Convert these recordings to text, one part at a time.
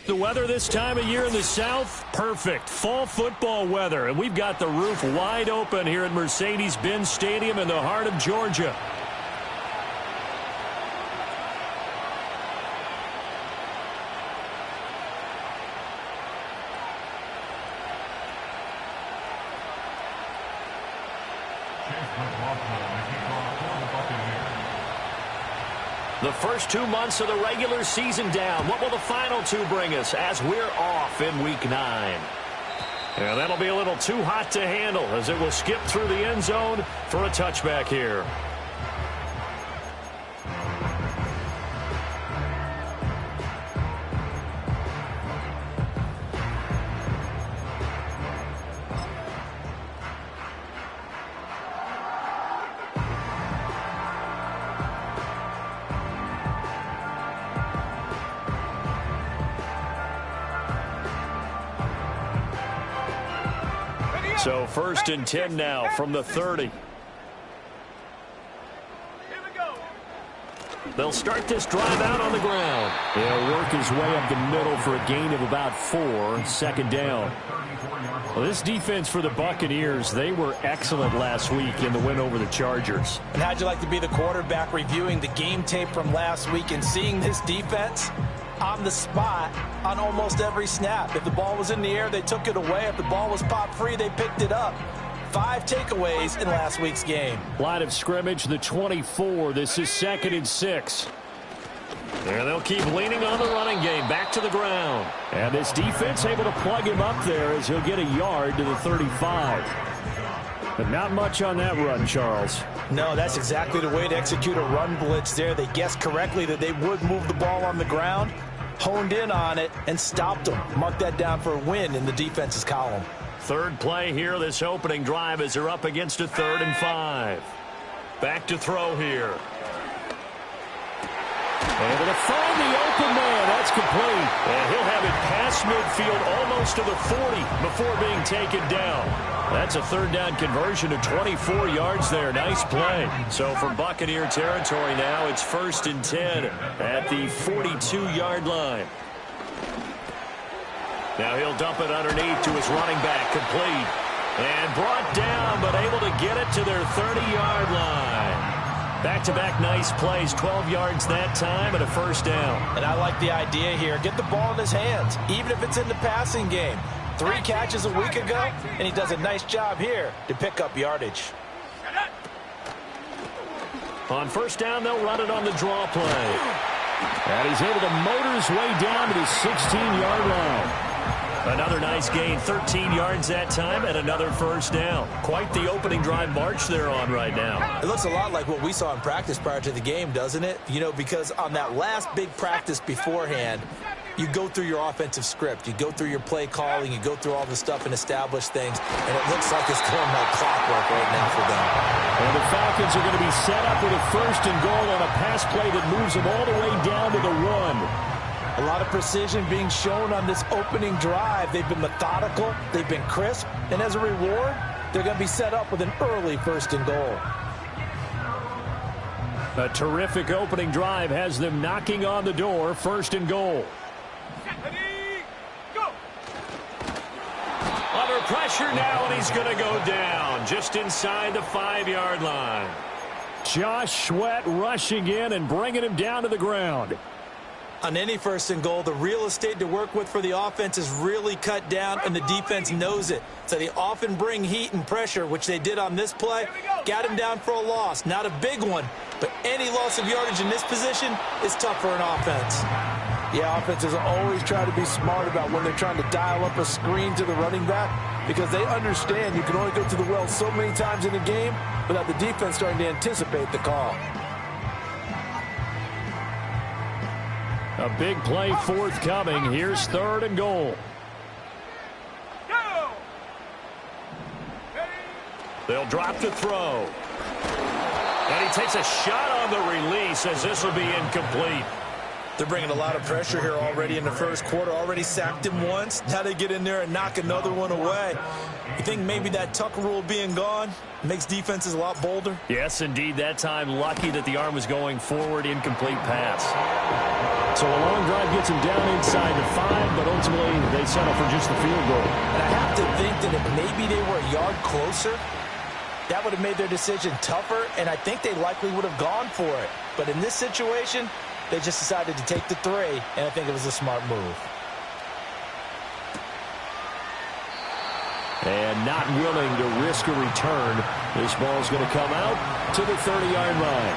The weather this time of year in the South, perfect. Fall football weather. And we've got the roof wide open here at Mercedes-Benz Stadium in the heart of Georgia. The first 2 months of the regular season down. What will the final two bring us as we're off in Week 9? And that'll be a little too hot to handle as it will skip through the end zone for a touchback here. So 1st and 10 now from the 30. They'll start this drive out on the ground. He'll work his way up the middle for a gain of about 4, 2nd down. Well, this defense for the Buccaneers, they were excellent last week in the win over the Chargers. And how'd you like to be the quarterback reviewing the game tape from last week and seeing this defense on the spot on almost every snap? If the ball was in the air, they took it away. If the ball was popped free, they picked it up. 5 takeaways in last week's game. Line of scrimmage, the 24. This is 2nd and 6. And they'll keep leaning on the running game. Back to the ground. And this defense able to plug him up there as he'll get a yard to the 35. But not much on that run, Charles. No, that's exactly the way to execute a run blitz there. They guessed correctly that they would move the ball on the ground, honed in on it, and stopped them. Mark that down for a win in the defense's column. Third play here, this opening drive as they're up against a 3rd and 5. Back to throw here. Able to find the open man. That's complete. And he'll have it past midfield almost to the 40 before being taken down. That's a 3rd down conversion of 24 yards there. Nice play. So for Buccaneer territory now, it's 1st and 10 at the 42-yard line. Now he'll dump it underneath to his running back, complete. And brought down, but able to get it to their 30-yard line. Back-to-back nice plays, 12 yards that time and a 1st down. And I like the idea here. Get the ball in his hands, even if it's in the passing game. 3 catches a week ago, and he does a nice job here to pick up yardage. On 1st down, they'll run it on the draw play. And he's able to motor his way down to the 16-yard line. Another nice gain, 13 yards that time, and another 1st down. Quite the opening drive march they're on right now. It looks a lot like what we saw in practice prior to the game, doesn't it? You know, because on that last big practice beforehand, you go through your offensive script. You go through your play calling. You go through all the stuff and establish things. And it looks like it's going like clockwork right now for them. And the Falcons are going to be set up with a 1st and goal on a pass play that moves them all the way down to the 1. A lot of precision being shown on this opening drive. They've been methodical. They've been crisp. And as a reward, they're going to be set up with an early 1st and goal. A terrific opening drive has them knocking on the door. 1st and goal. Under pressure now, and he's going to go down just inside the 5-yard line. Josh Sweat rushing in and bringing him down to the ground. On any 1st and goal, the real estate to work with for the offense is really cut down, and the defense knows it. So they often bring heat and pressure, which they did on this play. Got him down for a loss. Not a big one, but any loss of yardage in this position is tough for an offense. Yeah, offenses always try to be smart about when they're trying to dial up a screen to the running back, because they understand you can only go to the well so many times in a game without the defense starting to anticipate the call. A big play forthcoming. Here's 3rd and goal. They'll drop to throw. And he takes a shot on the release as this will be incomplete. They're bringing a lot of pressure here already in the first quarter. Already sacked him once. Now they get in there and knock another one away. You think maybe that Tucker rule being gone makes defenses a lot bolder? Yes, indeed. That time, lucky that the arm was going forward. Incomplete pass. So a long drive gets him down inside the 5, but ultimately they settle for just the field goal. And I have to think that if maybe they were a yard closer, that would have made their decision tougher, and I think they likely would have gone for it. But in this situation, they just decided to take the 3, and I think it was a smart move. And not willing to risk a return. This ball's going to come out to the 30-yard line.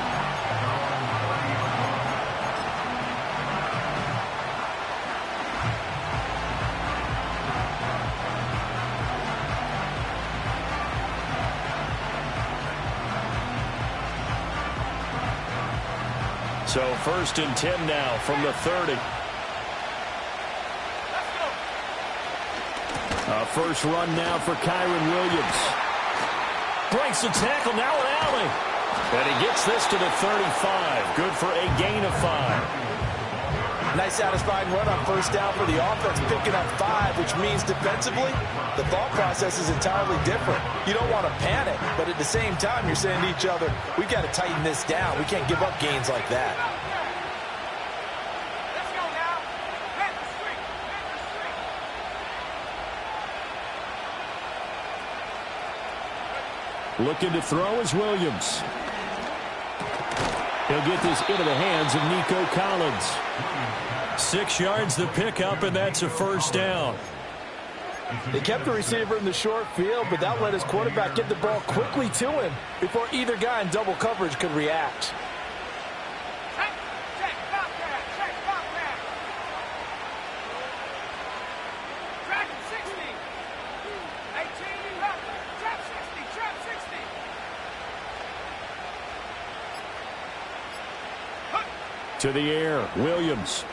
So 1st and 10 now from the 30. First run now for Kyron Williams. Breaks the tackle, now an alley. And he gets this to the 35. Good for a gain of 5. Nice satisfying run on first down for the offense, picking up 5, which means defensively, the thought process is entirely different. You don't want to panic, but at the same time, you're saying to each other, we've got to tighten this down. We can't give up gains like that. Looking to throw is Williams. He'll get this into the hands of Nico Collins. 6 yards the pickup, and that's a first down. They kept the receiver in the short field, but that let his quarterback get the ball quickly to him before either guy in double coverage could react. To the air, Williams.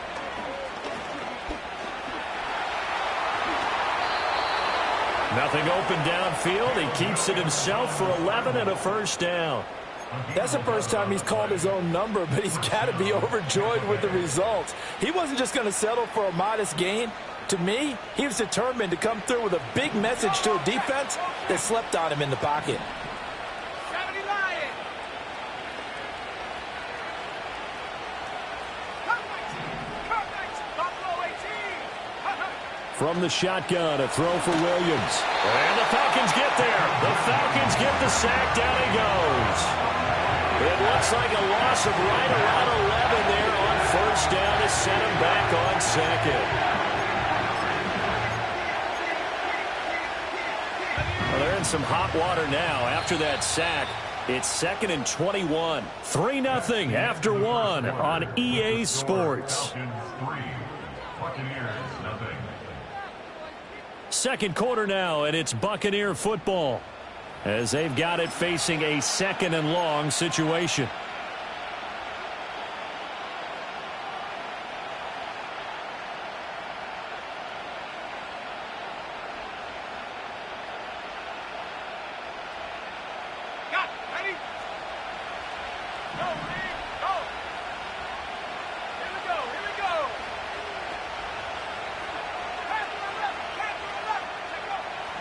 Nothing open downfield. He keeps it himself for 11 and a first down. That's the first time he's called his own number, but he's got to be overjoyed with the results. He wasn't just going to settle for a modest gain. To me, he was determined to come through with a big message to a defense that slept on him in the pocket. From the shotgun, a throw for Williams. And the Falcons get there. The Falcons get the sack. Down he goes. It looks like a loss of right around 11 there on first down to set him back on second. Well, they're in some hot water now after that sack. It's 2nd and 21. 3-0 after 1 on EA Sports. Second quarter now, and it's Buccaneer football as they've got it facing a 2nd and long situation.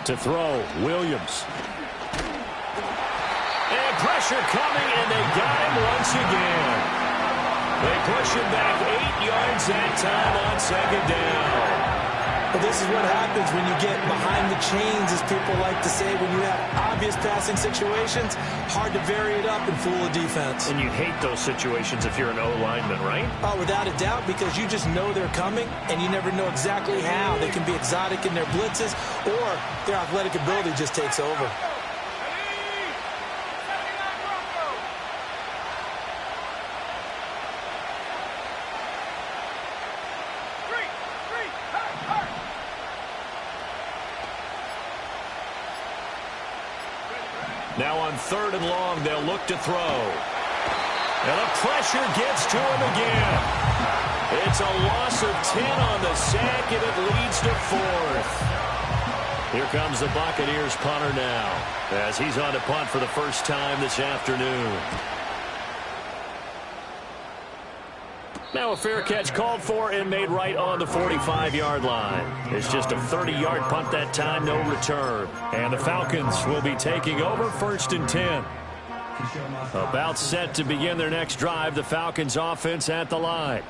To throw, Williams. And pressure coming, and they got him once again. They push him back 8 yards that time on 2nd down. But this is what happens when you get behind the chains, as people like to say, when you have obvious passing situations. Hard to vary it up and fool a defense. And you hate those situations if you're an O-lineman, right? Oh, without a doubt, because you just know they're coming, and you never know exactly how. They can be exotic in their blitzes, or their athletic ability just takes over. Now on 3rd and long, they'll look to throw. And the pressure gets to him again. It's a loss of 10 on the sack, and it leads to 4th. Here comes the Buccaneers punter now, as he's on to punt for the first time this afternoon. Now a fair catch called for and made right on the 45-yard line. It's just a 30-yard punt that time, no return. And the Falcons will be taking over 1st and 10. About set to begin their next drive, the Falcons offense at the line.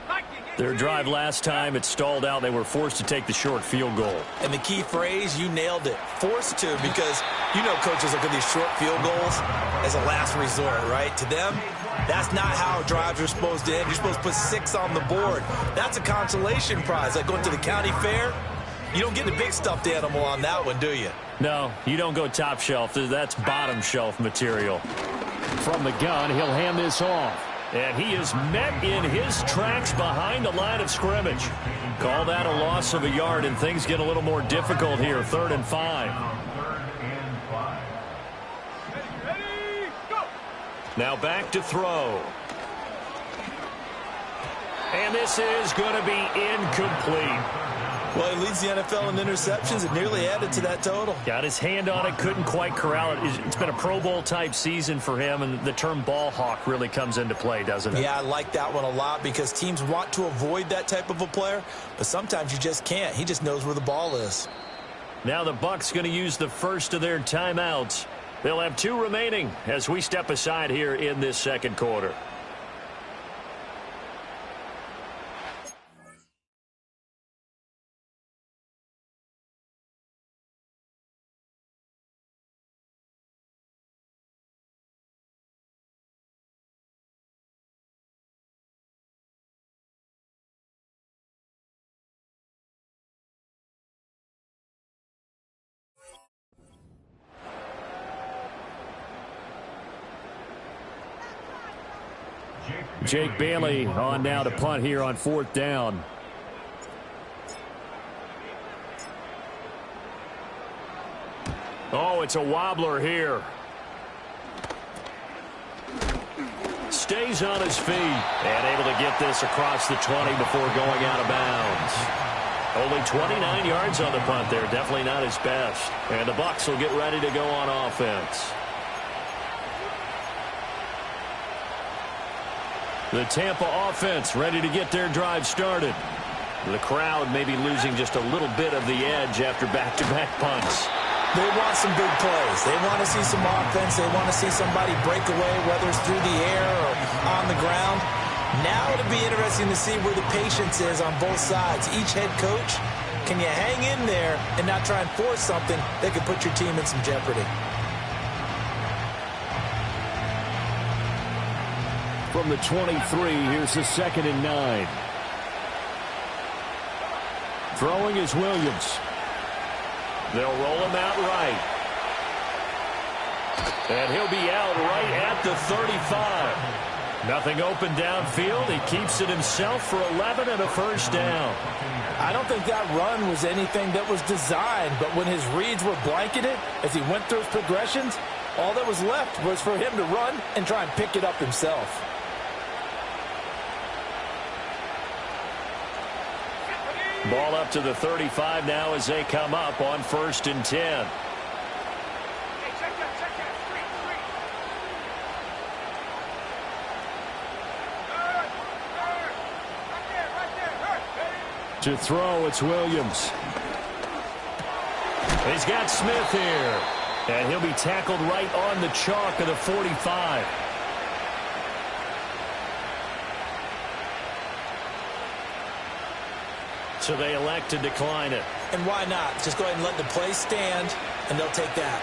Their drive last time, it stalled out. They were forced to take the short field goal. And the key phrase, you nailed it. Forced to, because you know coaches look at these short field goals as a last resort, right? To them, that's not how drives are supposed to end. You're supposed to put 6 on the board. That's a consolation prize. Like going to the county fair, you don't get the big stuffed animal on that one, do you? No, you don't go top shelf. That's bottom shelf material. From the gun, he'll hand this off. And he is met in his tracks behind the line of scrimmage. Call that a loss of a yard, and things get a little more difficult here. 3rd and 5. Now back to throw. And this is going to be incomplete. Well, he leads the NFL in interceptions and nearly added to that total. Got his hand on it, couldn't quite corral it. It's been a Pro Bowl-type season for him, and the term ball hawk really comes into play, doesn't it? Yeah, I like that one a lot because teams want to avoid that type of a player, but sometimes you just can't. He just knows where the ball is. Now the Bucs going to use the first of their timeouts. They'll have 2 remaining as we step aside here in this second quarter. Jake Bailey on now to punt here on 4th down. Oh, it's a wobbler here. Stays on his feet and able to get this across the 20 before going out of bounds. Only 29 yards on the punt there. Definitely not his best. And the Bucs will get ready to go on offense. The Tampa offense ready to get their drive started. The crowd maybe losing just a little bit of the edge after back-to-back punts. They want some big plays. They want to see some offense. They want to see somebody break away, whether it's through the air or on the ground. Now it'll be interesting to see where the patience is on both sides. Each head coach, can you hang in there and not try and force something that could put your team in some jeopardy? From the 23, here's the 2nd and 9. Throwing is Williams. They'll roll him out right. And he'll be out right at the 35. Nothing open downfield. He keeps it himself for 11 and a 1st down. I don't think that run was anything that was designed, but when his reads were blanketed as he went through his progressions, all that was left was for him to run and try and pick it up himself. Ball up to the 35 now as they come up on 1st and 10. To throw, it's Williams. He's got Smith here. And he'll be tackled right on the chalk of the 45. So they elect to decline it. And why not? Just go ahead and let the play stand, and they'll take that.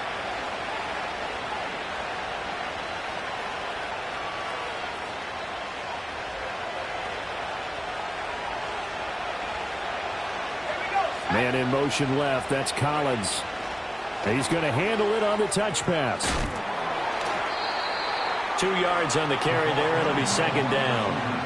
Man in motion left. That's Collins. He's going to handle it on the touch pass. 2 yards on the carry there. It'll be 2nd down.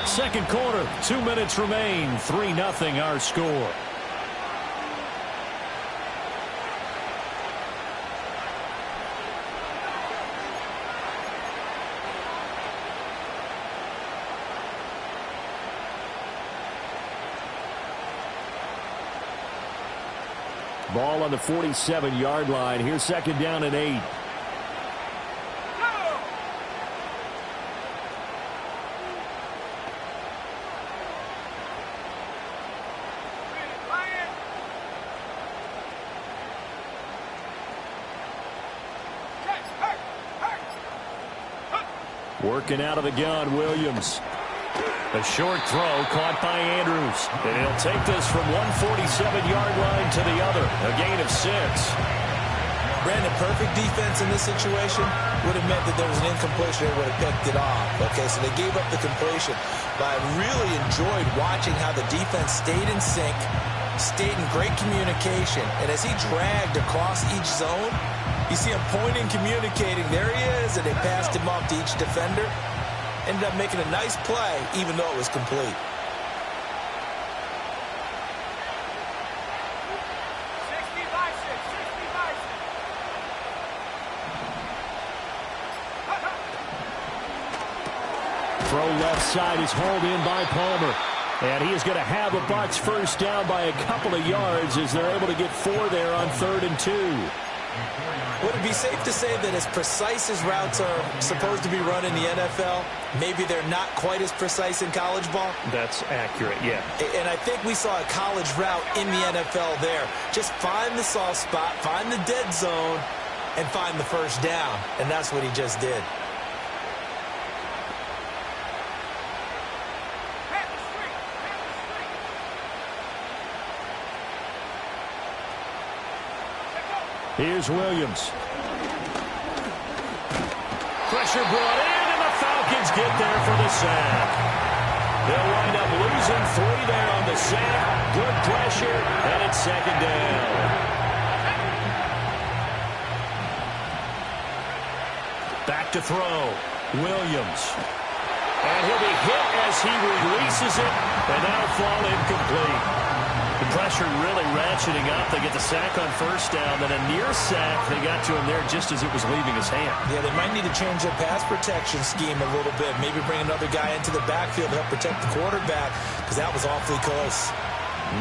Second quarter, 2 minutes remain. 3-0 our score. Ball on the 47-yard line. Here's second down and 8. Working out of the gun, Williams. A short throw caught by Andrews. And he'll take this from 147-yard line to the other. A gain of 6. Brandon, perfect defense in this situation would have meant that there was an incompletion and would have picked it off. Okay, so they gave up the completion. But I really enjoyed watching how the defense stayed in sync, stayed in great communication. And as he dragged across each zone, you see him pointing, communicating. There he is, and they passed him off to each defender. Ended up making a nice play, even though it was complete. Throw left side is hauled in by Palmer. And he is going to have the Bucs first down by a couple of yards as they're able to get 4 there on 3rd and 2. Would it be safe to say that as precise as routes are supposed to be run in the NFL, maybe they're not quite as precise in college ball? That's accurate, yeah. And I think we saw a college route in the NFL there. Just find the soft spot, find the dead zone, and find the first down. And that's what he just did. Here's Williams. Pressure brought in, and the Falcons get there for the sack. They'll wind up losing 3 there on the sack. Good pressure, and it's second down. Back to throw. Williams. And he'll be hit as he releases it, and that'll fall incomplete. The pressure really ratcheting up. They get the sack on first down, then a near sack. They got to him there just as it was leaving his hand. Yeah, they might need to change their pass protection scheme a little bit. Maybe bring another guy into the backfield to help protect the quarterback, because that was awfully close.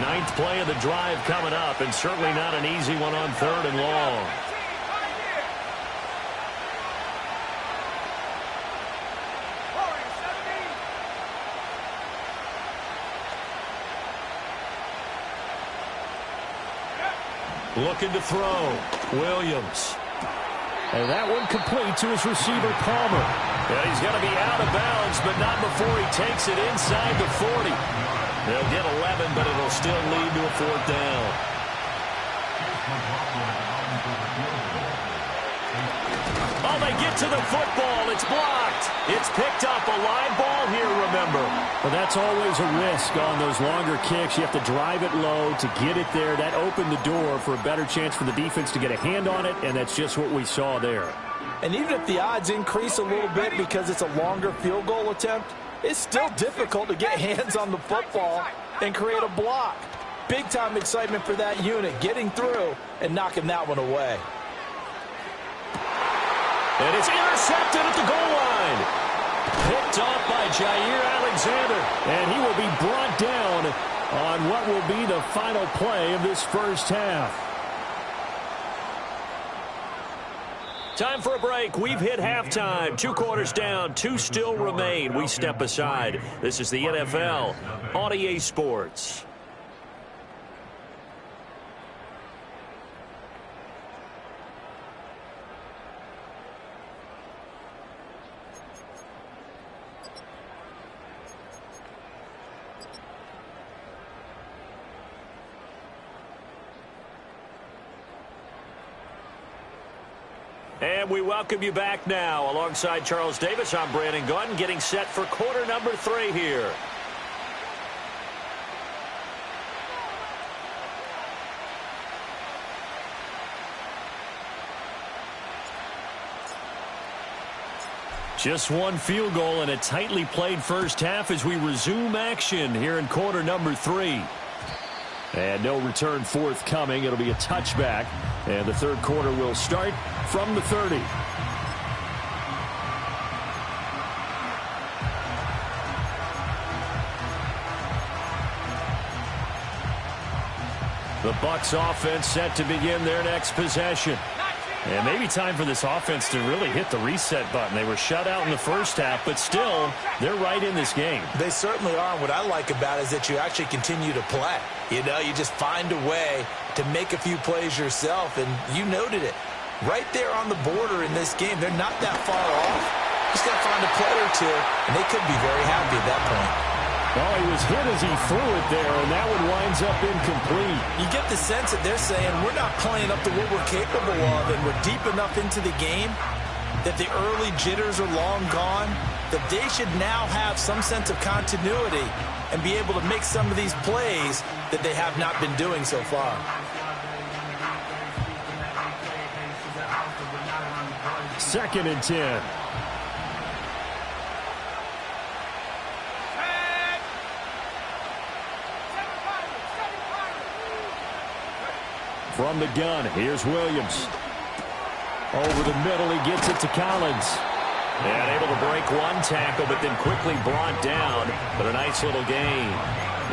9th play of the drive coming up, and certainly not an easy one on 3rd and long. Looking to throw. Williams. And that one complete to his receiver, Palmer. And he's going to be out of bounds, but not before he takes it inside the 40. They'll get 11, but it'll still lead to a 4th down. Oh, they get to the football. It's blocked. It's picked up. A live ball here, remember. But that's always a risk on those longer kicks. You have to drive it low to get it there. That opened the door for a better chance for the defense to get a hand on it, and that's just what we saw there. And even if the odds increase a little bit because it's a longer field goal attempt, it's still difficult to get hands on the football and create a block. Big-time excitement for that unit, getting through and knocking that one away. And it's intercepted at the goal line. Picked off by Jair Alexander. And he will be brought down on what will be the final play of this first half. Time for a break. We've hit halftime. 2 quarters down. 2 still remain. We step aside. This is the NFL on EA Sports. And we welcome you back now. Alongside Charles Davis, I'm Brandon Gunn, getting set for quarter number 3 here. Just one field goal and a tightly played first half as we resume action here in quarter number 3. And no return forthcoming. It'll be a touchback. And the third quarter will start from the 30. The Bucs offense set to begin their next possession. And maybe time for this offense to really hit the reset button. They were shut out in the first half, but still, they're right in this game. They certainly are. What I like about it is that you actually continue to play. You know, you just find a way to make a few plays yourself, and you noted it. Right there on the border in this game, they're not that far off. Just got to find a play or two, and they could be very happy at that point. Well, he was hit as he threw it there, and that one winds up incomplete. You get the sense that they're saying we're not playing up to what we're capable of, and we're deep enough into the game that the early jitters are long gone, that they should now have some sense of continuity and be able to make some of these plays that they have not been doing so far. Second and 10. From the gun, here's Williams. Over the middle, he gets it to Collins. And able to break one tackle, but then quickly brought down. But a nice little gain.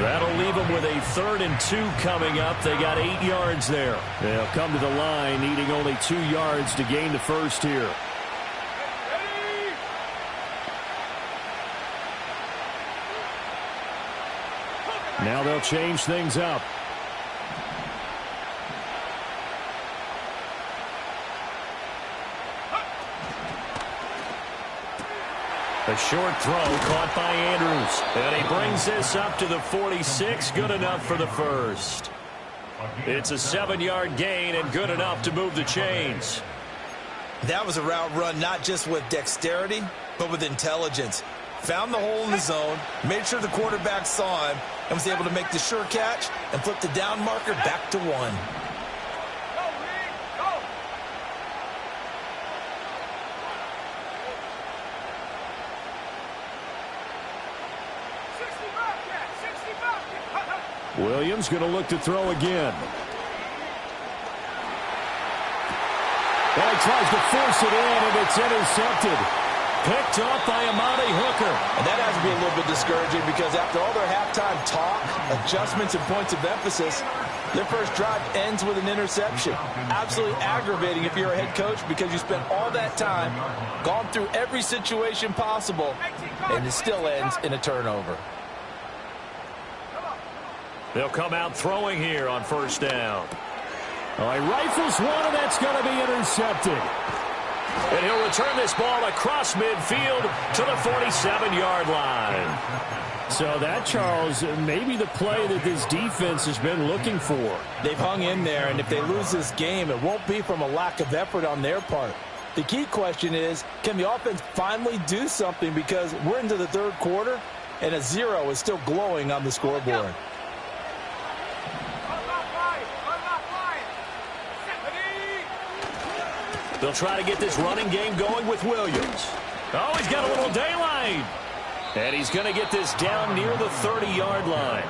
That'll leave them with a 3rd and 2 coming up. They got 8 yards there. They'll come to the line, needing only 2 yards to gain the first here. Now they'll change things up. A short throw caught by Andrews. And he brings this up to the 46. Good enough for the first. It's a 7-yard gain and good enough to move the chains. That was a route run not just with dexterity, but with intelligence. Found the hole in the zone, made sure the quarterback saw him, and was able to make the sure catch and flip the down marker back to 1. Williams going to look to throw again. Well, he tries to force it in, and it's intercepted. Picked off by Amani Hooker. And that has to be a little bit discouraging because after all their halftime talk, adjustments and points of emphasis, their first drive ends with an interception. Absolutely aggravating if you're a head coach because you spent all that time, gone through every situation possible, and it still ends in a turnover. They'll come out throwing here on first down. Well, he rifles one, and that's going to be intercepted. And he'll return this ball across midfield to the 47-yard line. So that, Charles, may be the play that this defense has been looking for. They've hung in there, and if they lose this game, it won't be from a lack of effort on their part. The key question is, can the offense finally do something because we're into the third quarter, and a 0 is still glowing on the scoreboard. They'll try to get this running game going with Williams. Oh, he's got a little daylight. And he's going to get this down near the 30-yard line.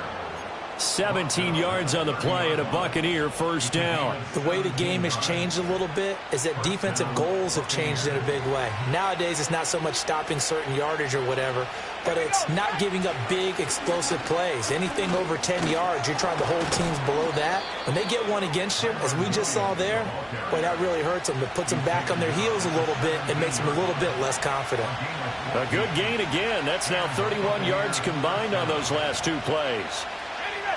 17 yards on the play and a Buccaneer first down. The way the game has changed a little bit is that defensive goals have changed in a big way. Nowadays, it's not so much stopping certain yardage or whatever, but it's not giving up big, explosive plays. Anything over 10 yards, you're trying to hold teams below that. When they get one against you, as we just saw there, boy, that really hurts them. It puts them back on their heels a little bit and makes them a little bit less confident. A good gain again. That's now 31 yards combined on those last 2 plays.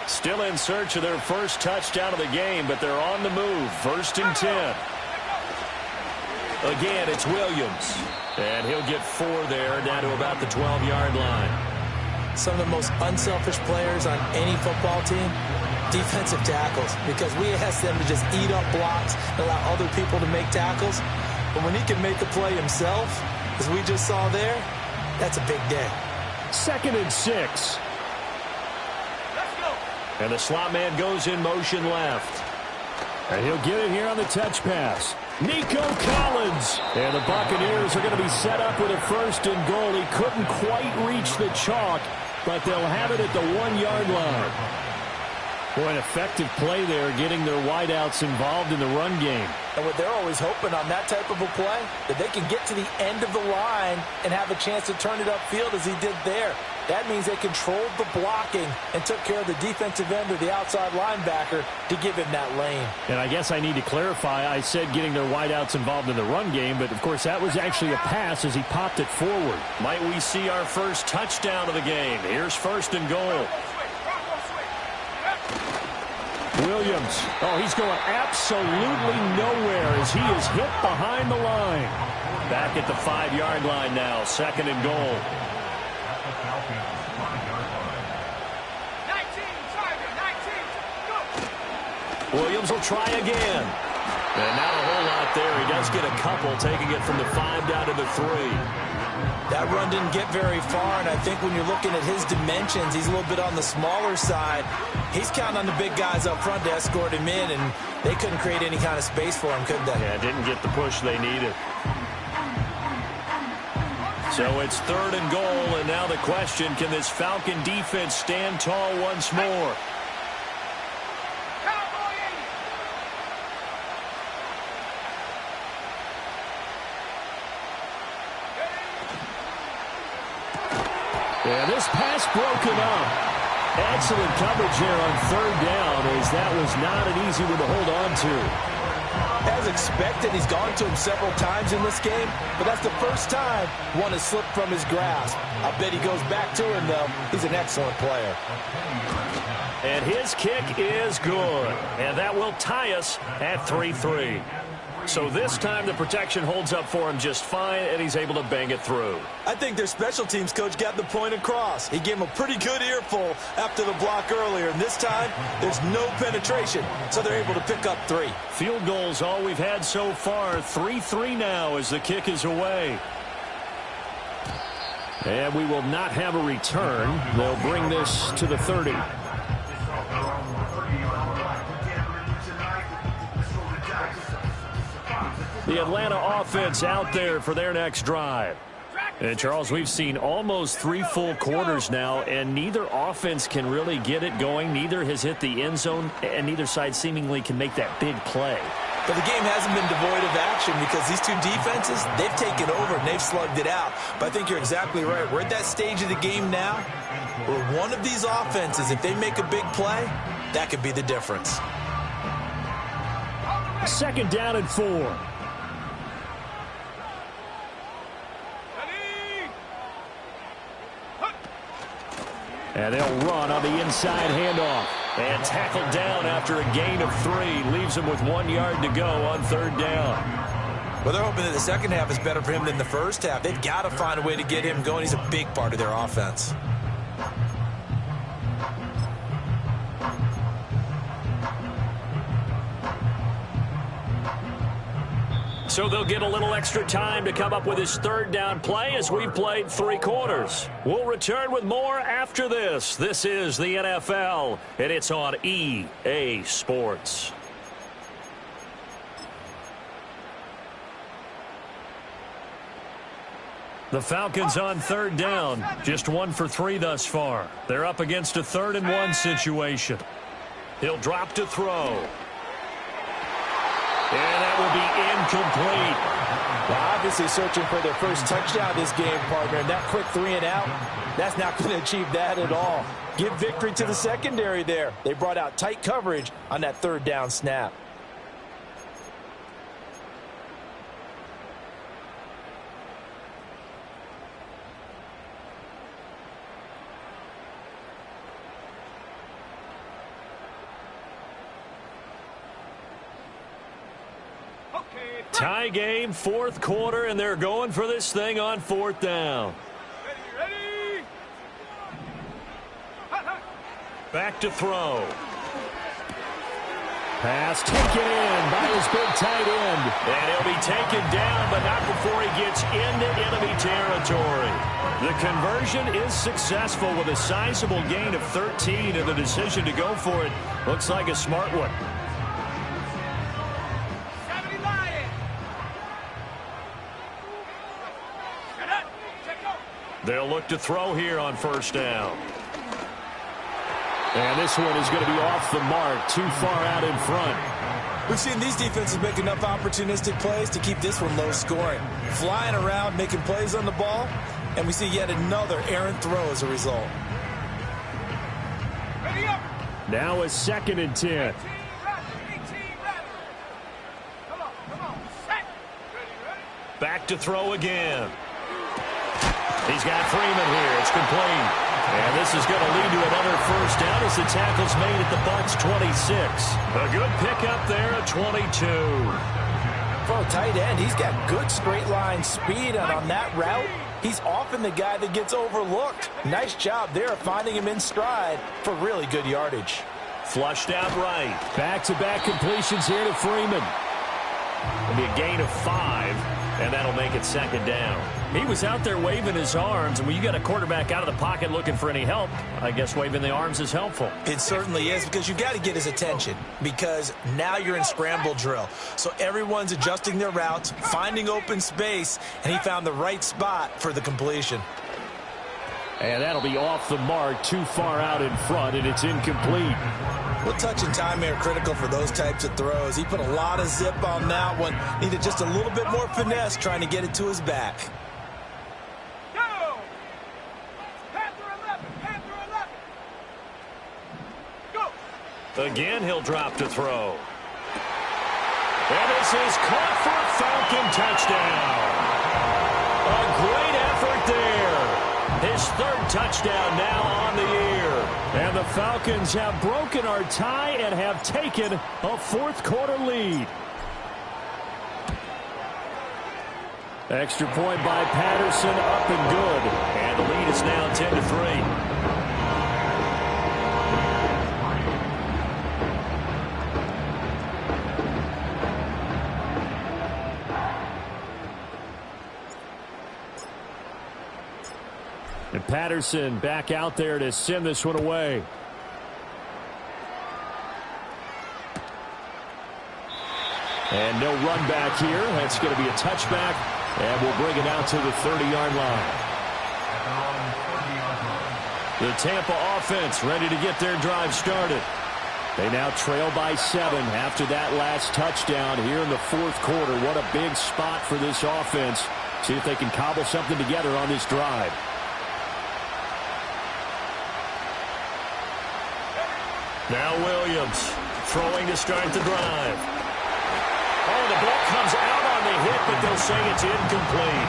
Still in search of their first touchdown of the game, but they're on the move. 1st and 10. Again, it's Williams. And he'll get 4 there, down to about the 12-yard line. Some of the most unselfish players on any football team, defensive tackles, because we ask them to just eat up blocks and allow other people to make tackles. But when he can make a play himself, as we just saw there, that's a big day. 2nd and 6. And the slot man goes in motion left. And he'll get it here on the touch pass. Nico Collins. And the Buccaneers are going to be set up with a 1st and goal. He couldn't quite reach the chalk, but they'll have it at the 1-yard line. Boy, an effective play there, getting their wideouts involved in the run game. And what they're always hoping on that type of a play, that they can get to the end of the line and have a chance to turn it upfield as he did there. That means they controlled the blocking and took care of the defensive end or the outside linebacker to give him that lane. And I guess I need to clarify, I said getting their wideouts involved in the run game, but of course that was actually a pass as he popped it forward. Might we see our first touchdown of the game? Here's first and goal. Williams. Oh, he's going absolutely nowhere as he is hit behind the line. Back at the 5-yard line now, second and goal. Williams will try again. And not a whole lot there. He does get a couple, taking it from the 5 down to the 3. That run didn't get very far, and I think when you're looking at his dimensions, he's a little bit on the smaller side. He's counting on the big guys up front to escort him in, and they couldn't create any kind of space for him, could they? Yeah, didn't get the push they needed. So it's third and goal, and now the question, can this Falcon defense stand tall once more? And this pass broken up. Excellent coverage here on third down, as that was not an easy one to hold on to. As expected, he's gone to him several times in this game, but that's the first time one has slipped from his grasp. I bet he goes back to him, though. He's an excellent player. And his kick is good. And that will tie us at 3-3. So this time the protection holds up for him just fine, and he's able to bang it through. I think their special teams coach got the point across. He gave him a pretty good earful after the block earlier, and this time there's no penetration, so they're able to pick up 3. Field goals all we've had so far. 3-3 now as the kick is away. And we will not have a return. They'll bring this to the 30. The Atlanta offense out there for their next drive. And, Charles, we've seen almost 3 full quarters now, and neither offense can really get it going. Neither has hit the end zone, and neither side seemingly can make that big play. But the game hasn't been devoid of action because these two defenses, they've taken over and they've slugged it out. But I think you're exactly right. We're at that stage of the game now where one of these offenses, if they make a big play, that could be the difference. Second down and 4. And they'll run on the inside handoff. And tackled down after a gain of 3. Leaves him with 1 yard to go on third down. Well, they're hoping that the second half is better for him than the first half. They've got to find a way to get him going. He's a big part of their offense. So they'll get a little extra time to come up with his third down play as we've played 3 quarters. We'll return with more after this. This is the NFL, and it's on EA Sports. The Falcons on third down, just 1 for 3 thus far. They're up against a 3rd and 1 situation. He'll drop to throw. And that will be incomplete. Well, obviously searching for their first touchdown this game, partner, and that quick 3 and out, that's not going to achieve that at all. Give victory to the secondary there. They brought out tight coverage on that 3rd down snap. Tie game, 4th quarter, and they're going for this thing on 4th down. Ready. Back to throw. Pass taken in by his big tight end. And he'll be taken down, but not before he gets into enemy territory. The conversion is successful with a sizable gain of 13, and the decision to go for it looks like a smart one. They'll look to throw here on 1st down. And this one is going to be off the mark, too far out in front. We've seen these defenses make enough opportunistic plays to keep this one low scoring. Flying around, making plays on the ball, and we see yet another errant throw as a result. Ready up. Now a 2nd and 10. 18 ready. Come on. Set. Ready. Back to throw again. He's got Freeman here. It's complete. And this is going to lead to another first down as the tackle's made at the Bucs 26. A good pickup there at 22. For a tight end, he's got good straight line speed, and on that route, he's often the guy that gets overlooked. Nice job there of finding him in stride for really good yardage. Flushed out right. Back-to-back completions here to Freeman. It'll be a gain of 5, and that'll make it 2nd down. He was out there waving his arms, and when you got a quarterback out of the pocket looking for any help, I guess waving the arms is helpful. It certainly is, because you got to get his attention, because now you're in scramble drill. So everyone's adjusting their routes, finding open space, and he found the right spot for the completion. And that'll be off the mark, too far out in front, and it's incomplete. Well, touch and time are critical for those types of throws. He put a lot of zip on that one. Needed just a little bit more finesse trying to get it to his back. Go. Panther 11. Go. Again, he'll drop to throw. And this is caught for a Falcon touchdown. A great effort there. His 3rd touchdown now on the year. And the Falcons have broken our tie and have taken a 4th quarter lead. Extra point by Patterson, up and good. And the lead is now 10-3. And Patterson back out there to send this one away. And no run back here. That's going to be a touchback. And we'll bring it out to the 30-yard line. The Tampa offense ready to get their drive started. They now trail by 7 after that last touchdown here in the 4th quarter. What a big spot for this offense. See if they can cobble something together on this drive. Now Williams throwing to start the drive. Oh, the ball comes out on the hit, but they'll say it's incomplete.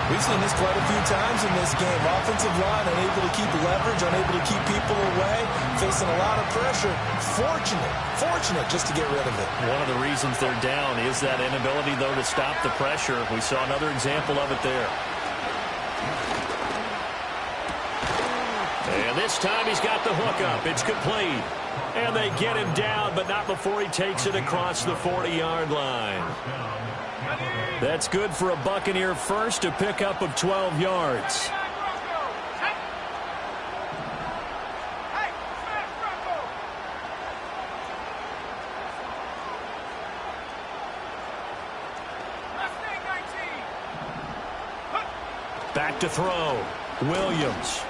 We've seen this quite a few times in this game. Offensive line unable to keep leverage, unable to keep people away, facing a lot of pressure. Fortunate just to get rid of it. One of the reasons they're down is that inability, though, to stop the pressure. We saw another example of it there. And this time he's got the hook up. It's complete. And they get him down, but not before he takes it across the 40-yard line. That's good for a Buccaneer first, a pickup of 12 yards. Back to throw. Williams.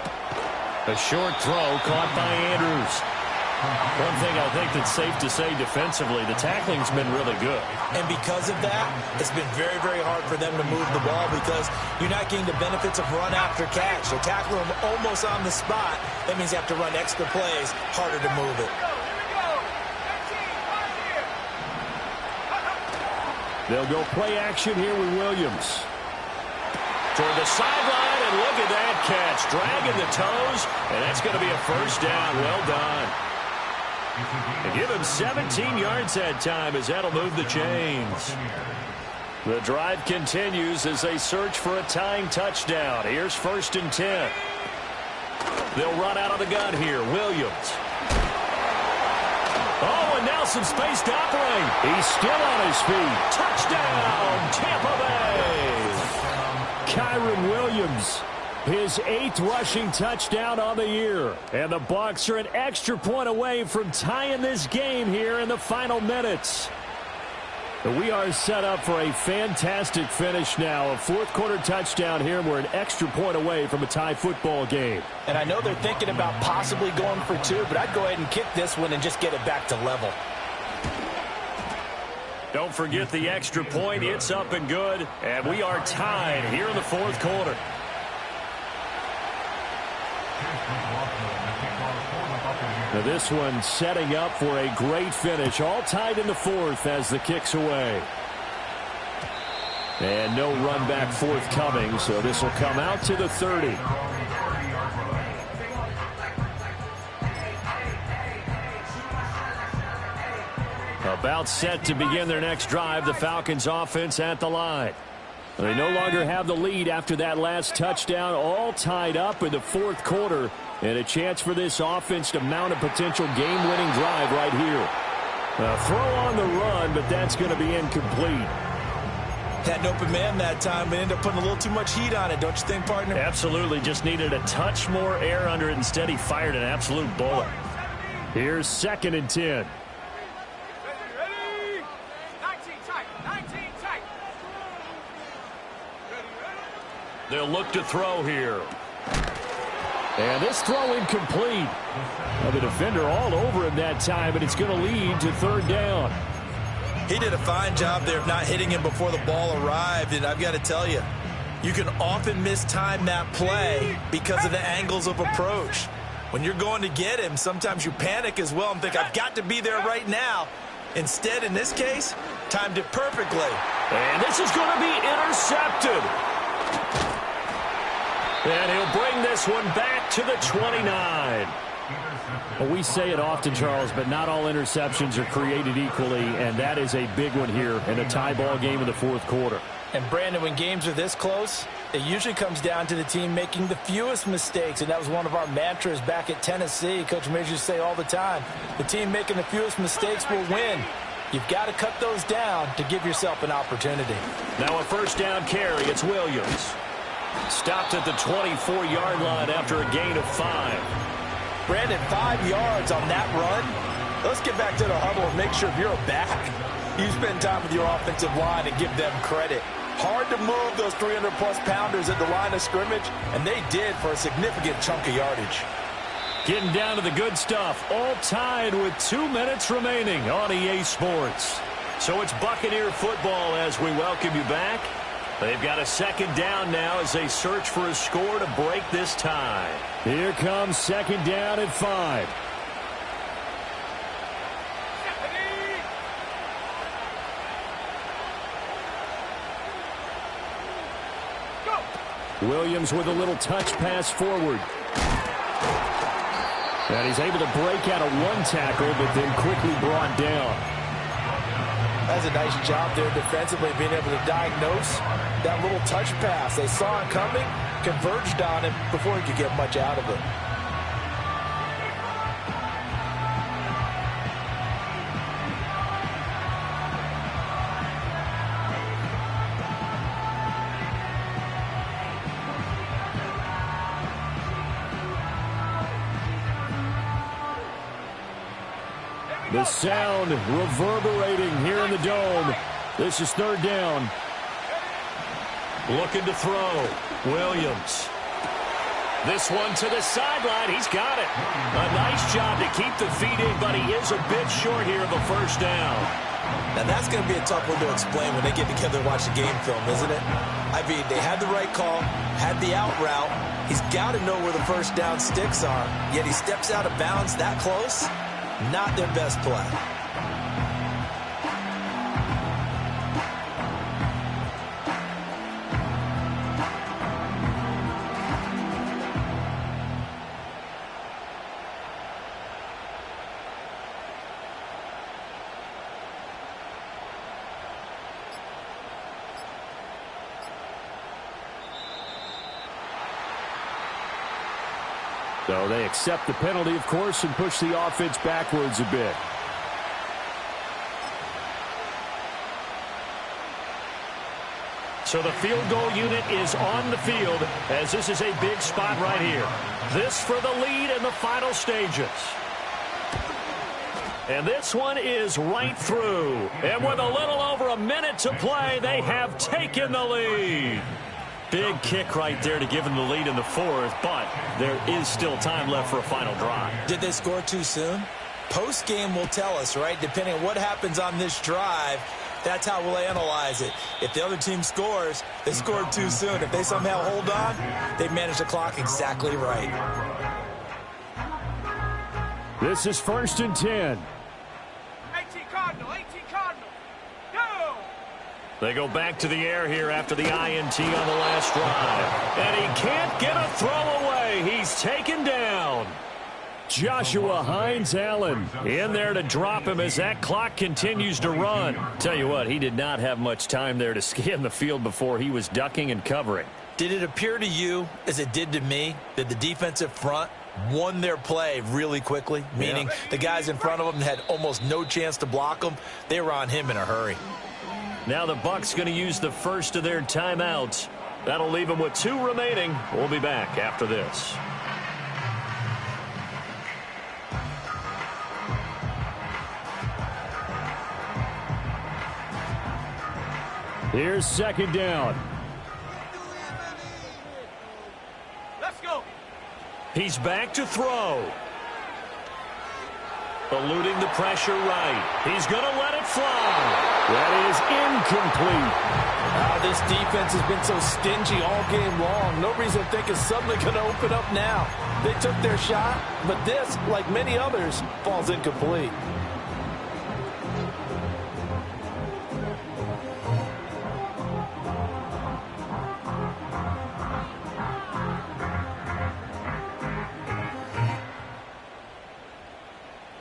A short throw caught by Andrews. One thing I think that's safe to say defensively, the tackling's been really good. And because of that, it's been very, very hard for them to move the ball because you're not getting the benefits of run after catch. You're tackling them almost on the spot. That means you have to run extra plays, harder to move it. They'll go play action here with Williams. Toward the sideline, and look at that catch. Dragging the toes, and that's going to be a first down. Well done. And give him 17 yards that time as that'll move the chains. The drive continues as they search for a tying touchdown. Here's 1st and 10. They'll run out of the gun here. Williams. Oh, and now some space to operate. He's still on his feet. Touchdown, Tampa Bay. Kyron Williams, his 8th rushing touchdown on the year. And the Bucs are an extra point away from tying this game here in the final minutes. We are set up for a fantastic finish now. A 4th quarter touchdown here. We're an extra point away from a tie football game. And I know they're thinking about possibly going for 2, but I'd go ahead and kick this one and just get it back to level. Don't forget the extra point. It's up and good. And we are tied here in the 4th quarter. Now this one setting up for a great finish. All tied in the fourth as the kick's away. And no run back forthcoming, so this will come out to the 30. About set to begin their next drive, the Falcons offense at the line. They no longer have the lead after that last touchdown, all tied up in the fourth quarter, and a chance for this offense to mount a potential game-winning drive right here. Throw on the run, but that's going to be incomplete. Had an open man that time, but ended up putting a little too much heat on it, don't you think, partner? Absolutely. Just needed a touch more air under it. Instead, he fired an absolute bullet. Here's 2nd and 10. Ready? 19 tight. 19 tight. Ready? They'll look to throw here. And this throw incomplete. Well, the defender all over him that time, but it's going to lead to 3rd down. He did a fine job there of not hitting him before the ball arrived, and I've got to tell you, you can often mistime that play because of the angles of approach. When you're going to get him, sometimes you panic as well and think, I've got to be there right now. Instead, in this case, timed it perfectly. And this is going to be intercepted. And he'll bring this one back to the 29. Well, we say it often, Charles, but not all interceptions are created equally, and that is a big one here in a tie ball game in the fourth quarter. And, Brandon, when games are this close, it usually comes down to the team making the fewest mistakes, and that was one of our mantras back at Tennessee. Coach Major used to say all the time, the team making the fewest mistakes will win. You've got to cut those down to give yourself an opportunity. Now a 1st down carry. It's Williams. Stopped at the 24-yard line after a gain of 5. Brandon, 5 yards on that run. Let's get back to the huddle and make sure you're back. You spend time with your offensive line and give them credit. Hard to move those 300-plus pounders at the line of scrimmage, and they did for a significant chunk of yardage. Getting down to the good stuff. All tied with 2 minutes remaining on EA Sports. So it's Buccaneer football as we welcome you back. They've got a 2nd down now as they search for a score to break this tie. Here comes 2nd down at 5. Go. Williams with a little touch pass forward. And he's able to break out of one tackle, but then quickly brought down. That's a nice job there defensively, being able to diagnose that little touch pass. They saw it coming, converged on it before he could get much out of it. The sound reverberating here in the dome. This is 3rd down. Looking to throw. Williams. This one to the sideline. He's got it. A nice job to keep the feet in, but he is a bit short here of a 1st down. Now, that's going to be a tough one to explain when they get together and watch the game film, isn't it? I mean, they had the right call, had the out route. He's got to know where the 1st down sticks are, yet he steps out of bounds that close. Not their best play. So they accept the penalty, of course, and push the offense backwards a bit. So the field goal unit is on the field as this is a big spot right here. This for the lead in the final stages. And this one is right through. And with a little over a minute to play, they have taken the lead. Big kick right there to give them the lead in the fourth, but there is still time left for a final drive. Did they score too soon? Post-game will tell us, right? Depending on what happens on this drive, that's how we'll analyze it. If the other team scores, they scored too soon. If they somehow hold on, they manage the clock exactly right. This is 1st and 10. 18 Cardinal, 18 Cardinal. Go! They go back to the air here after the INT on the last drive. And he can't get a throw away. He's taken down. Joshua Hines-Allen in there to drop him as that clock continues to run. Tell you what, he did not have much time there to scan the field before he was ducking and covering. Did it appear to you, as it did to me, that the defensive front won their play really quickly? Meaning the guys in front of them had almost no chance to block them. They were on him in a hurry. Now the Bucs going to use the first of their timeouts. That'll leave them with 2 remaining. We'll be back after this. Here's 2nd down. Let's go. He's back to throw. Eluding the pressure right. He's going to let it fly. That is incomplete. This defense has been so stingy all game long. No reason to think it's suddenly going to open up now. They took their shot, but this, like many others, falls incomplete.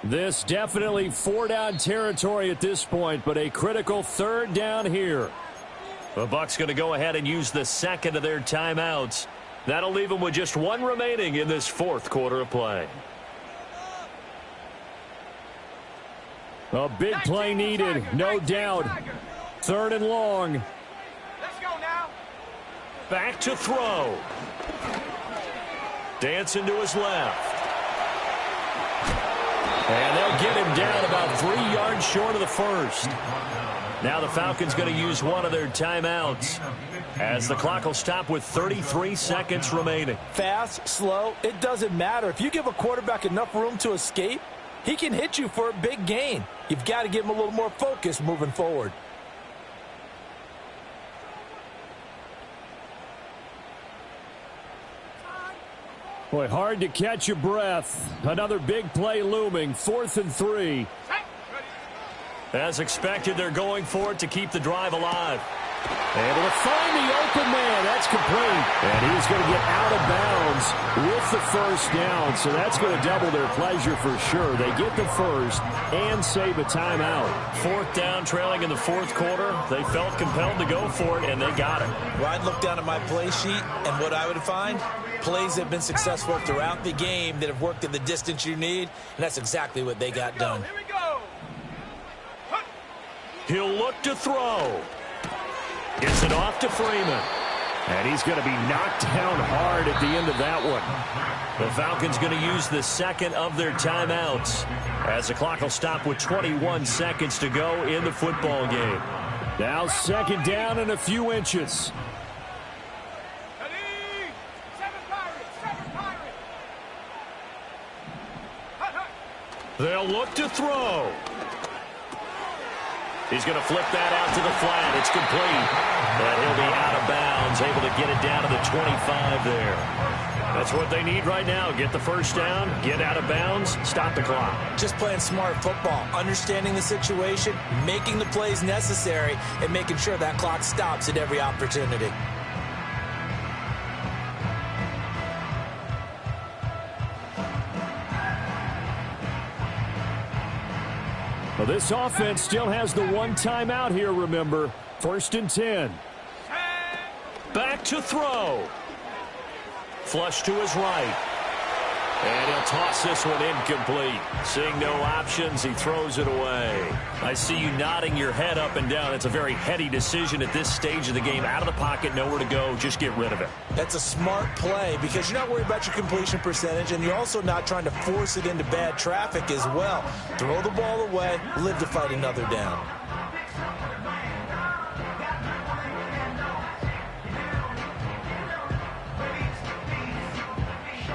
This definitely 4-down territory at this point, but a critical 3rd down here. The Bucs going to go ahead and use the second of their timeouts. That'll leave them with just 1 remaining in this 4th quarter of play. A big play needed, no doubt. 3rd and long. Let's go now. Back to throw. Dancing to his left. And they'll get him down about 3 yards short of the first. Now the Falcons going to use one of their timeouts as the clock will stop with 33 seconds remaining. Fast, slow, it doesn't matter. If you give a quarterback enough room to escape, he can hit you for a big gain. You've got to give him a little more focus moving forward. Boy, hard to catch your breath. Another big play looming. 4th and 3. As expected, they're going for it to keep the drive alive. Able to find the open man. That's complete. And he's going to get out of bounds with the 1st down. So that's going to double their pleasure for sure. They get the first and save a timeout. 4th down, trailing in the 4th quarter. They felt compelled to go for it, and they got it. Well, I'd look down at my play sheet, and what I would find, plays have been successful throughout the game that have worked at the distance you need, and that's exactly what they got done. Here we go. He'll look to throw. Gets it off to Freeman. And he's going to be knocked down hard at the end of that one. The Falcons going to use the second of their timeouts as the clock will stop with 21 seconds to go in the football game. Now 2nd down and a few inches. Ready? 7 Pirates, 7 Pirates. Hut, hut. They'll look to throw. He's going to flip that out to the flat. It's complete. And he'll be out of bounds, able to get it down to the 25 there. That's what they need right now. Get the first down, get out of bounds, stop the clock. Just playing smart football, understanding the situation, making the plays necessary, and making sure that clock stops at every opportunity. Well, this offense still has the 1 timeout here, remember. 1st and 10. Back to throw. Flush to his right. And he'll toss this one incomplete. Seeing no options, he throws it away. I see you nodding your head up and down. It's a very heady decision at this stage of the game. Out of the pocket, nowhere to go. Just get rid of it. That's a smart play because you're not worried about your completion percentage, and you're also not trying to force it into bad traffic as well. Throw the ball away, live to fight another down.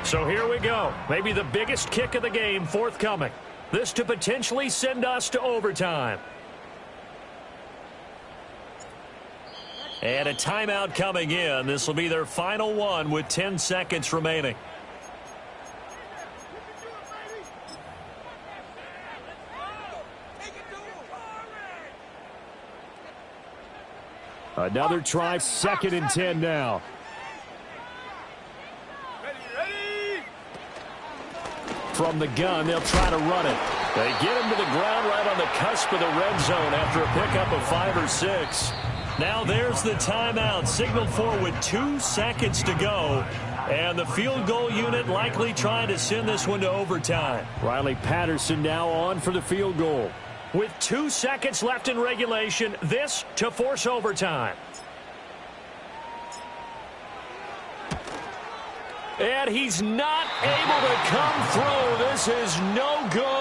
So here we go. Maybe the biggest kick of the game forthcoming. This to potentially send us to overtime. And a timeout coming in. This will be their final one with 10 seconds remaining. Another try, 2nd and 10 now. Ready. From the gun, they'll try to run it. They get him to the ground right on the cusp of the red zone after a pickup of 5 or 6. Now there's the timeout signaled for with 2 seconds to go. And the field goal unit likely trying to send this one to overtime. Riley Patterson now on for the field goal. With 2 seconds left in regulation, this to force overtime. And he's not able to come through. This is no good.